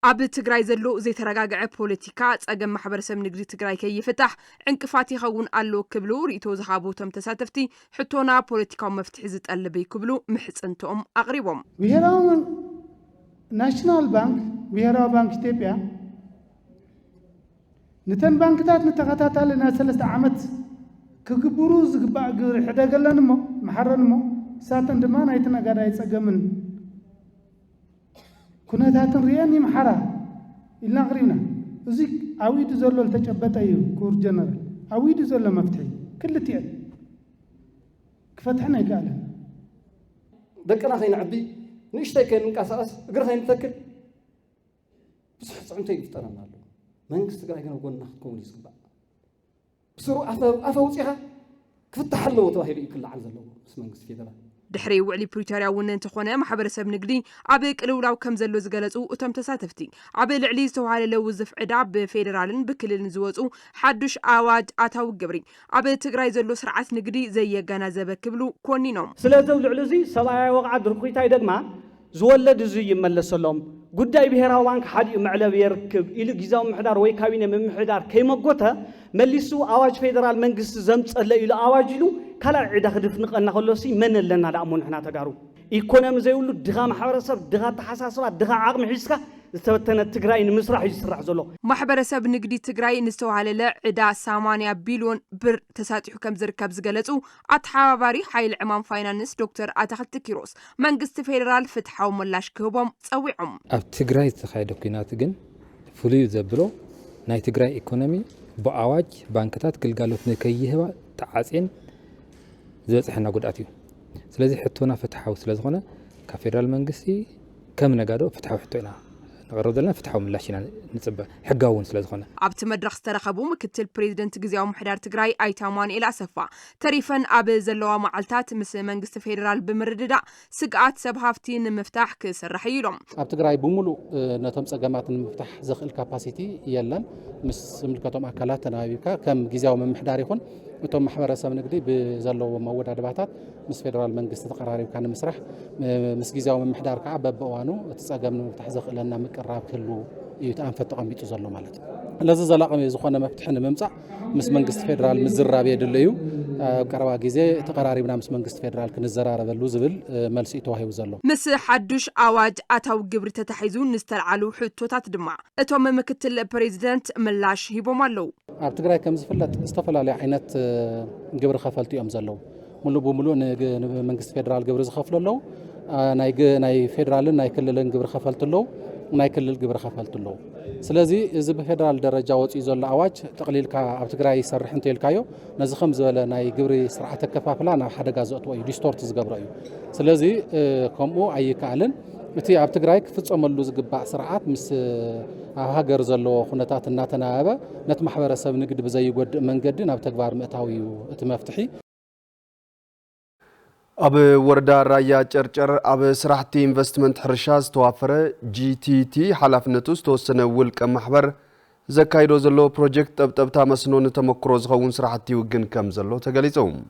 ኣብ ትግራይ ዘሎ ዘይተረጋግዐ ፖለቲካ ጸገም ማሕበረሰብ ንግዲ ትግራይ ከይፍታሕ ዕንቅፋት ይኸውን ኣሎ ክብሉ ርእቶ ዝሃቦቶም ተሳተፍቲ ሕቶና ፖለቲካዊ መፍትሒ ዝጠልብ ክብሉ ምሕጽንቶም ኣቕሪቦም ብሄራዊ ናሽናል ባንክ ብሄራዊ ባንክ ኢትዮጵያ ነተን ባንክታት ንተኸታታሊ ናይ 3 ዓመት ክግብሩ ዝግባእ ግብሪ ሕደገለን እሞ መሓረን እሞ ሳተን ድማ ናይቲ ነጋዳይ ጸገምን ኩነታትን ሪአን ይምሓራ ኢልና ቅሪብና እዚ ኣዊዱ ዘሎ ዝተጨበጠ እዩ ክቡር ጀነራል ኣዊዱ ዘሎ መፍትሒ ክልቲአን ክፈትሕና ይከኣለን ደቅና ከይንዕቢ ንእሽተይ ከይንንቀሳቐስ እግሪ ከይንተክል ብዙሕ ፅዕንቶ ይፍጠረና ኣሎ መንግስቲ ትግራይ ግን ጎንና ክትከውን እዩ ዝግባእ ብስሩ ኣፈ ውፂኻ ክፍታሕ ኣለዎ ተባሂሉ እዩ ክለዓል ዘለዎ ምስ መንግስቲ ፌደራል ድሕሪ ውዕሊ ፕሪቶርያ እውን እንተኾነ ማሕበረሰብ ንግዲ ኣብ ቅልውላው ከም ዘሎ ዝገለጹ እቶም ተሳተፍቲ ኣብ ልዕሊ ዝተዋሃለለ ውዝፍ ዕዳ ብፌደራልን ብክልልን ዝወፁ ሓዱሽ ኣዋጅ ኣታዊ ግብሪ ኣብ ትግራይ ዘሎ ስርዓት ንግዲ ዘየገናዘበ ክብሉ ኮኒኖም ስለዚ ልዕሊ እዚ ሰብኣዊ ወቕዓ ድርኩይታይ ደግማ ዝወለድ እዚ ይመለሰሎም ጉዳይ ብሄራዊ ባንክ ሓዲኡ መዕለብ የርክብ ኢሉ ጊዜያዊ ምሕዳር ወይ ካቢነ ምምሕዳር ከይመጎተ መሊሱ ኣዋጅ ፌደራል መንግስቲ ዘምፀለ ኢሉ ኣዋጅ ኢሉ ካልእ ዕዳ ክድፍንቐና ከሎሲ መን ኣለና ዳእሞ ንሕና ተጋሩ ኢኮኖሚ ዘይብሉ ድኻ ማሕበረሰብ ድኻ ተሓሳስባ ድኻ ዓቕሚ ሒዝካ ዝተበተነ ትግራይ ንምስራሕ እዩ ዝስራሕ ዘሎ ማሕበረሰብ ንግዲ ትግራይ ንዝተዋሃለለ ዕዳ 80 ቢልዮን ብር ተሳጢሑ ከም ዝርከብ ዝገለጹ ኣተሓባባሪ ሓይሊ ዕማም ፋይናንስ ዶክተር ኣታኽልቲ ኪሮስ መንግስቲ ፌደራል ፍትሓዊ ምላሽ ክህቦም ፀዊዖም ኣብ ትግራይ ዝተኻየደ ኩናት ግን ፍሉይ ዘብሎ ናይ ትግራይ ኢኮኖሚ ብኣዋጅ ባንክታት ግልጋሎት ንከይህባ ተዓፅን ዝበፅሐና ጉድኣት እዩ ስለዚ ሕቶና ፍትሓዊ ስለዝኾነ ካብ ፌደራል መንግስቲ ከም ነጋዶ ፍትሓዊ ሕቶ ኢና نقرب لنا فتحوا من لاشينا نصب حقاون ስለዝኾነ ኣብቲ መድረኽ ዝተረኸቡ ምክትል ፕሬዝደንት ግዚያዊ ምሕዳር ትግራይ ኣይታማን ኢላ ሰፋ ተሪፈን ኣብ ዘለዋ መዓልታት ምስ መንግስቲ ፌደራል ብምርድዳእ ስግኣት ሰብ ሃፍቲ ንምፍታሕ ክስራሕ ኢሎም ኣብ ትግራይ ብሙሉእ ነቶም ፀገማት ንምፍታሕ ዝኽእል ካፓሲቲ የለን ምስ ምልከቶም ኣካላት ተናቢብካ ከም ግዚያዊ ምሕዳር ይኹን እቶም ማሕበረሰብ ንግዲ ብዘለዎ መወዳድባታት ምስ ፌደራል መንግስቲ ተቀራሪብካ ንምስራሕ ምስ ግዚያዊ ምሕዳር ከዓ በብእዋኑ እቲ ፀገም ንምፍታሕ ዝኽእለና ምቅራብ ክህሉ እዩ ተኣንፈት ተቐሚጡ ዘሎ ማለት እዩ ለዚ ዘላቐሚ ዝኾነ መፍትሒ ንምምፃእ ምስ መንግስቲ ፌደራል ምዝራብ የድሊ እዩ ኣብ ቀረባ ግዜ ተቀራሪብና ምስ መንግስቲ ፌደራል ክንዘራረበሉ ዝብል መልሲ ተዋሂቡ ዘሎ ምስ ሓዱሽ ኣዋጅ ኣታዊ ግብሪ ተታሒዙ ንዝተልዓሉ ሕቶታት ድማ እቶም ምክትል ፕሬዝደንት ምላሽ ሂቦም ኣለው ኣብ ትግራይ ከም ዝፍለጥ ዝተፈላለዩ ዓይነት ግብሪ ከፈልቲ እዮም ዘለው ሙሉ ብሙሉእ ንመንግስቲ ፌደራል ግብሪ ዝኸፍሉ ኣለው ናይ ፌደራልን ናይ ክልልን ግብሪ ከፈልቲ ኣለው ናይ ክልል ግብሪ ከፈልቲ ኣለው ስለዚ እዚ ብፌደራል ደረጃ ወፂኡ ዘሎ ኣዋጅ ተቕሊልካ ኣብ ትግራይ ይሰርሕ እንተልካዮ ነዚ ከም ዝበለ ናይ ግብሪ ስርዓት ከፋፍላ ናብ ሓደጋ ዘእትዎ እዩ ዲስቶርት ዝገብሮ እዩ ስለዚ ከምኡ ኣይከኣልን እቲ ኣብ ትግራይ ክፍጸመሉ ዝግባእ ስርዓት ምስ ኣብ ሃገር ዘለዎ ኩነታት እናተናበበ ነቲ ማሕበረሰብ ንግዲ ብዘይጎድእ መንገዲ ናብ ተግባር ምእታዊ እዩ እቲ መፍትሒ أب وردا رايا چرچر أب سرحتي إنفستمنت حرشاز توافر GTT حلافنتوس توسنة ولك محبر زكايدو زلو بروجكت تبتا مسنون تمكروز غون سرحتي وجن كم زلو تقاليزهم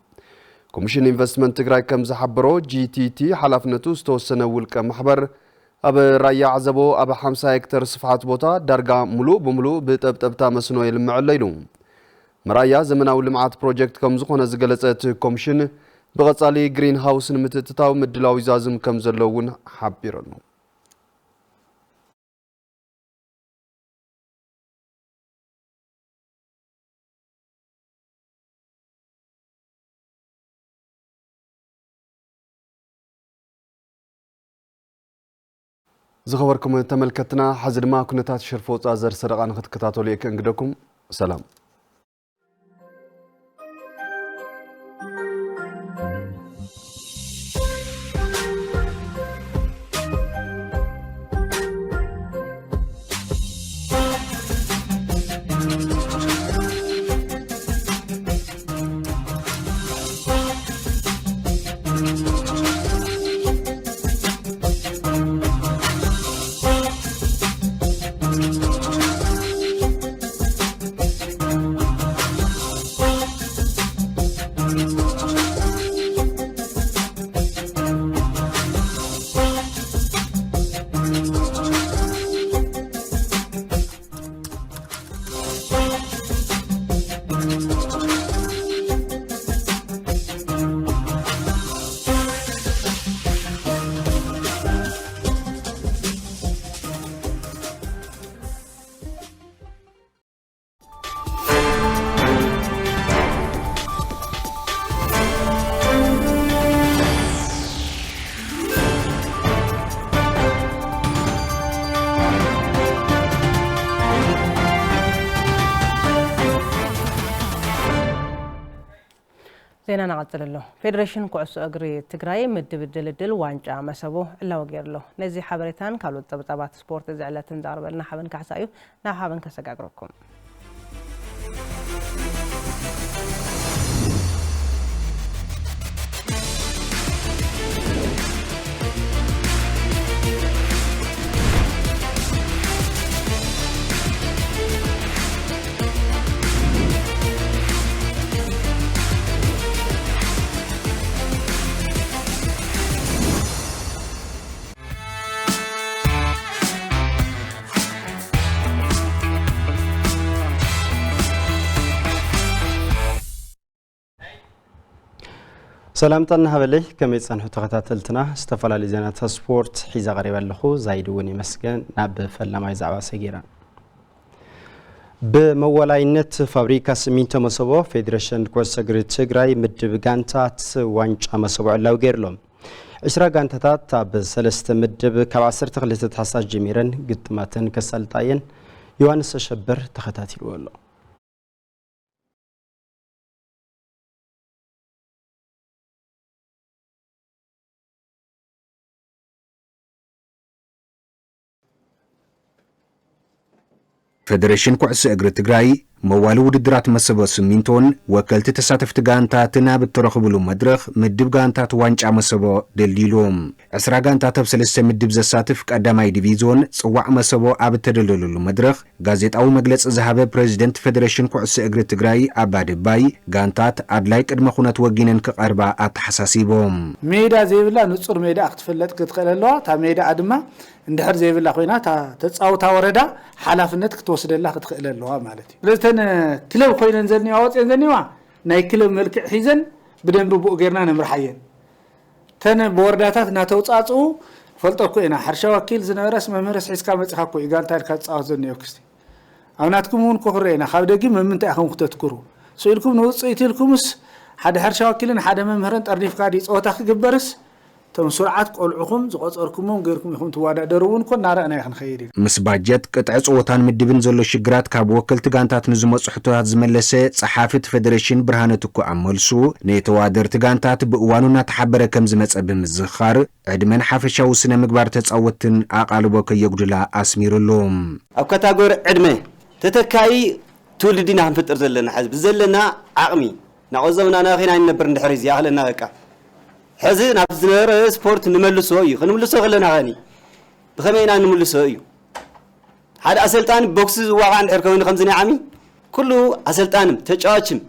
كوميشن إنفستمنت تقراي كم زحبرو GTT حلافنتوس توسنة ولك محبر أب رايا عزبو أب 5 هكتر صفحات بوتا درجة ملو بملو بتبتا مسنو يلمع الليلون مرايا زمناو لمعات بروجكت كم زخونا زقلت كوميشن بغصالي جرين هاوس نمتتتاو مدلاوي زازم كم زلون حبيرنو زخبركم تملكتنا حزر ما كنتات شرفوت ازر سرقان خدكتاتو ليك انقدكم سلام زينا نعطل له فيدريشن كوعس أجري تجراي مدب الدلدل وانجا مسبو إلا وغير له نزي حبرتان كالو طبطبات سبورت زعلة دار بلنا حبن كحسايو نا حبن كسجاجركم سلامتنا هبلي كم يتصنحوا تغتاتلتنا استفلا لزينات سبورت حيزا غريبا لخو زايدوني مسكن ناب فلما يزعوا سجيرا بمولاينت فابريكا سمينتو مسبو فيدريشن كوسغري تግራይ ምድብ ጋንታት ዋንጫ መስቦ አላው ገርሎም 10 ጋንታታት በሰለስተ ምድብ ከ10 ተክልተ ተሐሳስ ጀሚረን ግጥማትን ከሰልጣየን ዮሐንስ ሸበር ተከታትሏል فدريشن كوعس اجر تግራይ موالو ውድድራት መስቦ ስሚንቶን ወከልቲ ተሳተፍቲ ጋንታትና ብትረኽብሉ መድረኽ ምድብ ጋንታት ዋንጫ መስቦ ደልዲሎም 10 ጋንታት ኣብ 3 ምድብ ዘሳትፍ ቀዳማይ ዲቪዝዮን ጽዋዕ መስቦ ኣብ ተደለለሉ መድረኽ ጋዜጣዊ መግለጽ ዝሃበ ፕሬዝደንት ፌደሬሽን ኩዕሶ እግሪ ትግራይ አባድባይ ጋንታት አድላይ ቅድመ ኩነት ወጊነን ከቀርባ አተሐሳሲቦም ሜዳ ዘይብላ ንጹር ሜዳ ክትፈለጥ ክትቀለለዋ ታ ሜዳ አድማ እንደህር ዘይብላ ኮይና ተጻውታ ወረዳ ሓላፍነት ክትወስደላ ክትቀለለዋ ማለት እዩ ለተን ክለብ ኮይነን ዘኒዋ ወጽን ዘኒዋ ናይ ክለብ መልክዕ ሒዘን ብደንብ ቡኡ ገርና ንምርሓየን ተን በወረዳታት ናተውጻጹ ፈልጠኩ ኢና ሓርሻ ወኪል ዝነበረስ መምህረስ ሒስካ መጽሓኮ ይጋንታል ካጻውት ዘኒዮ ክስቲ አብናትኩምን ኮኽሬና ካብ ደጊ መምንታይ አኹም ክትትኩሩ ሶይልኩም ንውጽኢትልኩምስ ሓደ ሓርሻ ወኪልን ሓደ መምህረን ጠርዲፍካ ዲጾታ ክግበርስ تم سرعات قلعكم زقصركمم غيركم يخم تواددرون كون نارأنا يخن خيري مس باجت قطع صوتان مدبن زلو شجرات كاب وكلت غانتات نزمص حتوات زملسه صحافه فدريشن برهانتكو عملسو نيتوادر تغانتات بوانونا تحبره كم زمص بمزخار عدمن حفشاو سنه مغبار تصاوتن اقالبو كيغدلا اسميرلوم اب كاتاغور عدمه تتكاي تولدينا هنفطر زلنا حزب زلنا عقمي نعوزمنا ناخينا نبر ندحريز يا اهلنا بقى حزي نابزنر سبورت نملسو ايو نملسو خلنا غني بخمينا نملسو ايو حد اسلطان بوكس واقع اركون خمسين عامي كله اسلطان تጫዋችም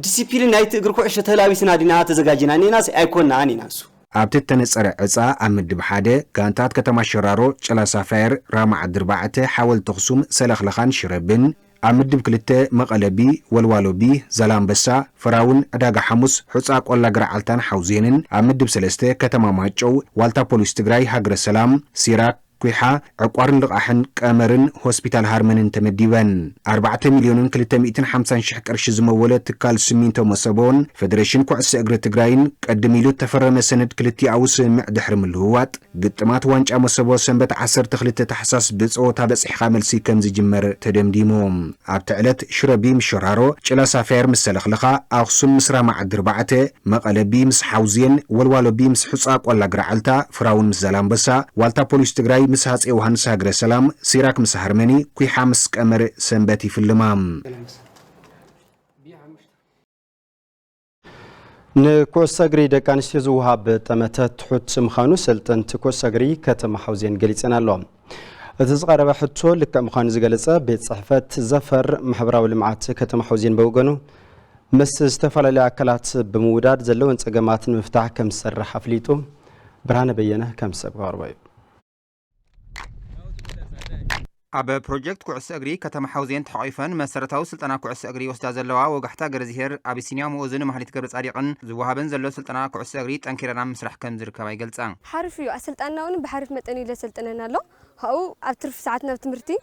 ዲሲፕሊን ናይት እግር ኩዕሾ ተላቢስና ዲና ተዘጋጅና ኒናስ አይኮንና ኒናሱ ኣብቲ ተነጸረ ዕፃ ኣብ ምድብ ሓደ ጋንታት ከተማ ሽራሮ ጨላ ሳፋየር ራማ ዓድርባዕተ ሓወልቲ ኣኽሱም ሰለኽለኻን ሽረብን ኣብ ምድብ ክልተ መቐለቢ ወልዋሎቢ ዘላምበሳ ፍራውን ዕዳጋ ሐሙስ ሑፃ ቆላ ግራዓልታን ሓውዜንን ኣብ ምድብ ሰለስተ ከተማ ማጨው ዋልታ ፖሊስ ትግራይ ሃገረ ሰላም ሲራክ ኩይሓ ዕቋርን ልቃሕን ቀመርን ሆስፒታል ሃርመንን ተመዲበን 4,250,000 ቅርሺ ዝመወለ ትካል ስሚንቶ መሰቦን ፌደሬሽን ኩዕሶ እግሪ ትግራይን ቀድም ኢሉ ተፈረመ ሰነድ ክልቲኣዊ ስምምዕ ድሕሪ ምልውዋጥ ግጥማት ዋንጫ መሰቦ ሰንበት 12 ታሕሳስ ብፀወታ በፂሕኻ መልሲ ከም ዝጅመር ተደምዲሞም ኣብቲ ዕለት ሽረቢ ምስ ሽራሮ ጭላ ሳፋየር ምስ ሰለኽለኻ ኣኽሱም ምስ ራማ ዓድርባዕተ መቐለቢ ምስ ሓውዜን ወልዋሎቢ ምስ ሑፃ ቆላ ግራዓልታ ፍራውን ምስ ዘላምበሳ ዋልታ ፖሊስ ትግራይ ምስ ሃፄ ዮሐንስ ሃገረ ሰላም ሲራክ ምስ ሃርመኒ ኩይሓ ምስ ቀመር ሰንበት ይፍልማም ንኩዕሶ እግሪ ደቂ ኣንስትዮ ዝውሃብ ጠመተት ትሑት ምዃኑ ሰልጠንቲ ኩዕሶ እግሪ ከተማ ሓውዜን ገሊፀን ኣለዎም እቲ ዝቐረበ ሕቶ ልክዕ ምዃኑ ዝገለጸ ቤት ጽሕፈት ዘፈር ማሕበራዊ ልምዓት ከተማ ሓውዜን በውገኑ ምስ ዝተፈላለዩ ኣካላት ብምውዳድ ዘለወን ፀገማት ንምፍታሕ ከም ዝሰርሕ ኣፍሊጡ ብርሃነ በየነ ከም ሰብ ቀርቦ እዩ ኣብ ፕሮጀክት ኩዕሶ እግሪ ከተማ ሓውዜን ተሓቂፈን መሰረታዊ ስልጠና ኩዕሶ እግሪ ወስዳ ዘለዋ ወጋሕታ ገረዚሄር አቢሲኒያ ሙእዝን ማህሊት ገብረ ጻዲቅን ዝወሃበን ዘሎ ስልጠና ኩዕሶ እግሪ ጠንኪረና ምስራሕ ከም ዝርከባ ይገልጻ ሓሪፍ እዩ ኣሰልጣናውን ብሓሪፍ መጠን ኢለ ሰልጥነና ኣሎ ካብኡ ኣብ ትርፍ ሰዓት ናብ ትምህርቲ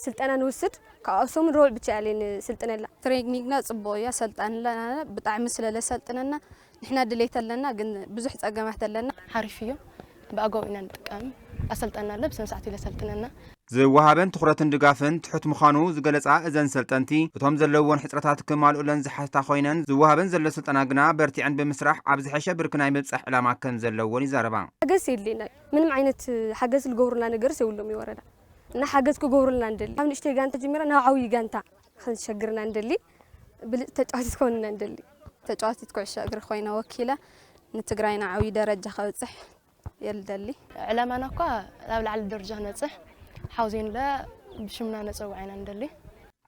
ስልጠና ንውስድ ካብኣሶም ሮል ብቻ ያለን ስልጥነላ ትሬኒንግና ጽቡቅ እያ ሰልጣንና ብጣዕሚ ስለለ ሰልጥነና ንሕና ድሌት ኣለና ግን ብዙሕ ፀገማት ኣለና ሓሪፍ እዩ ብኣገው ኢና ንጥቀም ኣሰልጣንና ኣሎ ብስነ ስርዓት ኢለ ሰልጥነና ዝወሃበን ትኹረትን ድጋፍን ትሑት ምዃኑ ዝገለጻ እዘን ሰልጠንቲ እቶም ዘለዎን ሕፅረታት ክማልኡለን ዝሓታ ኮይነን ዝወሃበን ዘሎ ስልጠና ግና በርቲዐን ብምስራሕ ኣብ ዝሐሸ ብርክ ናይ ምብፃሕ ዕላማ ከም ዘለዎን ይዛረባ ሓገዝ የድልየና ምንም ዓይነት ሓገዝ ዝገብሩልና ነገር የብሎም ይወረዳ እና ሓገዝ ክገብሩልና እንደሊ ኣብ ንእሽተይ ጋንታ ጀሚራ ናብ ዓብይ ጋንታ ክንሸግርና እንደሊ ተጫዋቲት ኮይንና እንደሊ ተጫዋቲት ኩዕሶ እግሪ ኮይና ወኪላ ንትግራይና ዓብይ ደረጃ ከብፅሕ የልደሊ ዕላማና እኳ ኣብ ላዕሊ ደረጃ ነፅሕ ሓውዜን ለ ብሽምና ነፀውዓና እንደሊ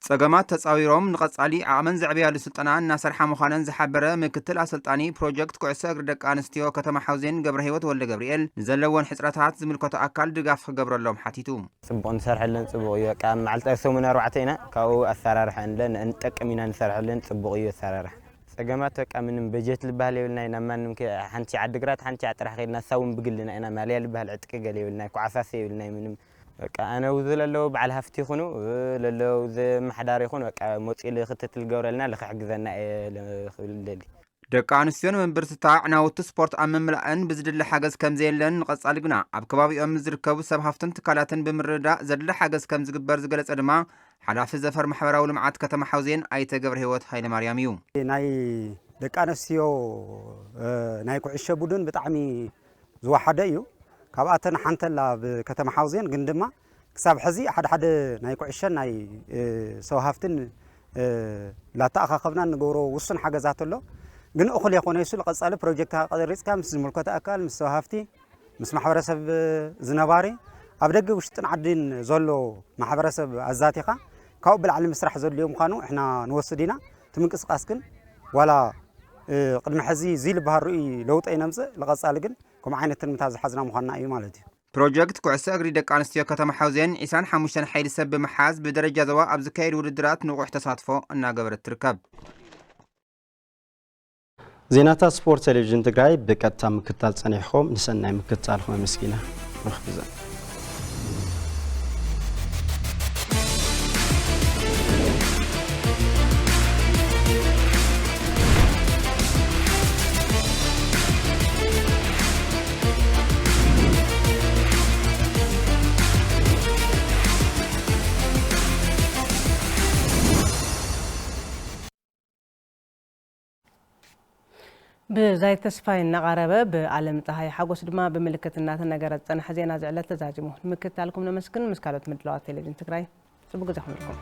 ፀገማት ተፃዊሮም ንቐጻሊ ዓቕመን ዘዕብያሉ ስልጠና እናሰርሓ ምዃነን ዝሓበረ ምክትል ኣሰልጣኒ ፕሮጀክት ኩዕሶ እግሪ ደቂ ኣንስትዮ ከተማ ሓውዜን ገብረ ህይወት ወልደ ገብርኤል ንዘለዎን ሕፅረታት ዝምልከቶ ኣካል ድጋፍ ክገብረሎም ሓቲቱ ፅቡቅ ንሰርሐለን ፅቡቅ እዩ በቃ መዓልቲ ሰሙን 4 ኢና ካብኡ ኣሰራርሓ ንጠቅም ኢና ንሰርሐለን ፅቡቅ እዩ ኣሰራርሓ ፀገማት በቃ ምንም በጀት ልባህል የብልና ኢና ማንም ሓንቲ ዓድግራት ሓንቲ ጥራሕ ከይድና ሳውን ብግልና ኢና ማልያ ልባህል ዕጥቂ ገለ የብልና ኳዓሳስ የብልና ምንም በቃ ኣነ ውዝለለው በዓል ሃፍቲ ይኹኑ ለለው ዝመሓዳር ይኹን በቃ ሞፂል ክትትል ገብረልና ልክሕግዘና ልደሊ ደቂ ኣንስትዮን መንበርስታ ዕናውቲ ስፖርት ኣብ ምምላእን ብዝድለ ሓገዝ ከም ዘየለን ንቐጻሊ ግና ኣብ ከባቢኦም ዝርከቡ ሰብ ሃፍትን ትካላትን ብምርዳእ ዘድለ ሓገዝ ከም ዝግበር ዝገለጸ ድማ ሓላፊ ዘፈር ማሕበራዊ ልምዓት ከተማ ሓውዜን ኣይተ ገብረ ህይወት ሃይለ ማርያም እዩ ናይ ደቂ ኣንስትዮ ናይ ኩዕሾ ቡድን ብጣዕሚ ዝወሓደ እዩ ካብኣተን ሓንተላ ብከተማ ሓውዜን ግን ድማ ክሳብ ሕዚ ሓደ ናይ ኩዕሾን ናይ ሰው ሃፍትን ላተኣኻኸብና ንገብሮ ውሱን ሓገዛት ኣሎ ግን እኹል የኾነ ይሱ ዝቐጻሊ ፕሮጀክት ቀሪፅካ ምስ ዝምልከቶ ኣካል ምስ ሰው ሃፍቲ ምስ ማሕበረሰብ ዝነባሪ ኣብ ደገ ውሽጥን ዓድን ዘሎ ማሕበረሰብ ኣዛቲኻ ካብኡ ብላዕሊ ምስራሕ ዘድልዮ ምዃኑ እሕና ንወስድ ኢና ትምንቅስቃስ ግን ዋላ ቅድሚ ሕዚ እዚ ልባሃር ርኡይ ለውጢ ይነምፅእ ዝቐጻሊ ግን ከምኡ ዓይነት ትንምታ ዝሓዝና ምዃንና እዩ ማለት እዩ ፕሮጀክት ኩዕሶ እግሪ ደቂ ኣንስትዮ ከተማ ሓውዜን 25 ሓይሊ ሰብ ብምሓዝ ብደረጃ ዞባ ኣብ ዝካየድ ውድድራት ንቑሕ ተሳትፎ እናገበረት ትርከብ ዜናታት ስፖርት ቴሌቪዥን ትግራይ ብቀጥታ ምክትታል ጸኒሕኩም ንሰናይ ምክትታልኩም መስኪና ንኽብዘን بزاي تسفاي النقاربة بعالم تهاي حقوس دما بملكة الناس النجارة تنح زينا زعلت تزاجمه مكت لكم نمسكن مسكالة مدلوات تلفزيون تكراي سبقوا زحمة لكم